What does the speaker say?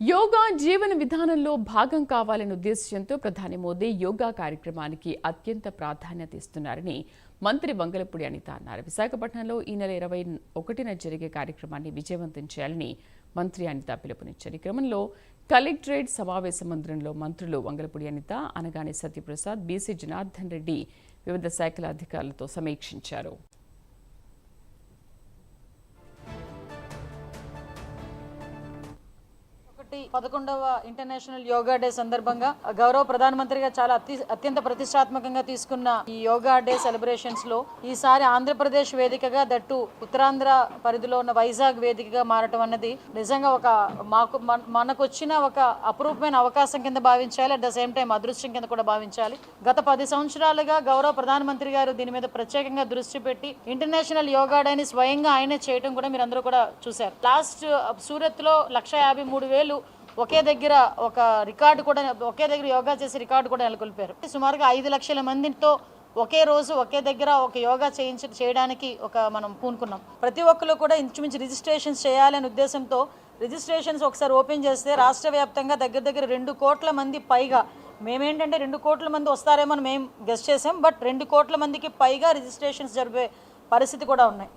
యోగా జీవన విధానంలో భాగం కావాలనే ఉద్దేశ్యంతో ప్రధాని మోదీ యోగా కార్యక్రమానికి అత్యంత ప్రాధాన్యత ఇస్తున్నారని మంత్రి వంగలపూడి అనిత అన్నారు. విశాఖపట్నంలో ఈ నెల 21న జరిగే కార్యక్రమాన్ని విజయవంతం చేయాలని మంత్రి అనిత పిలుపునిచ్చారు. ఈ క్రమంలో కలెక్టరేట్ సమావేశ మందిరంలో మంత్రులు వంగలపూడి అనిత, అనగాని సత్యప్రసాద్, బీసీ జనార్దన్ రెడ్డి వివిధ శాఖల అధికారులతో సమీక్షించారు. 11వ ఇంటర్నేషనల్ యోగా డే సందర్భంగా గౌరవ ప్రధానమంత్రిగా చాలా అత్యంత ప్రతిష్టాత్మకంగా తీసుకున్న ఈ యోగా డే సెలబ్రేషన్స్ లో ఈసారి ఆంధ్రప్రదేశ్ వేదికగా దట్టు ఉత్తరాంధ్ర పరిధిలో ఉన్న వైజాగ్ వేదికగా మారటం అన్నది నిజంగా ఒక మనకు వచ్చిన ఒక అపురూపమైన అవకాశం కింద భావించాలి. అట్ ద సేమ్ టైం అదృష్టం కింద కూడా భావించాలి. గత 10 సంవత్సరాలుగా గౌరవ ప్రధానమంత్రి గారు దీని మీద ప్రత్యేకంగా దృష్టి పెట్టి ఇంటర్నేషనల్ యోగా డేని స్వయంగా ఆయనే చేయడం కూడా మీరు అందరూ కూడా చూశారు. లాస్ట్ సూరత్ లో 1,53,000 ఒకే దగ్గర ఒక రికార్డు కూడా ఒకే దగ్గర యోగా చేసి రికార్డు కూడా నెలకొల్పారు. సుమారుగా 5 లక్షల మందితో ఒకే రోజు ఒకే దగ్గర ఒక యోగా చేయడానికి మనం పూనుకున్నాం. ప్రతి ఒక్కరు కూడా ఇంచుమించు రిజిస్ట్రేషన్స్ చేయాలనే ఉద్దేశంతో రిజిస్ట్రేషన్స్ ఒకసారి ఓపెన్ చేస్తే రాష్ట్ర వ్యాప్తంగా దగ్గర 2 కోట్ల మంది పైగా, మేమేంటంటే 2 కోట్ల మంది వస్తారేమో అని మేము గెస్ చేసాం. బట్ 2 కోట్ల మందికి పైగా రిజిస్ట్రేషన్స్ జరిపే పరిస్థితి కూడా ఉన్నాయి.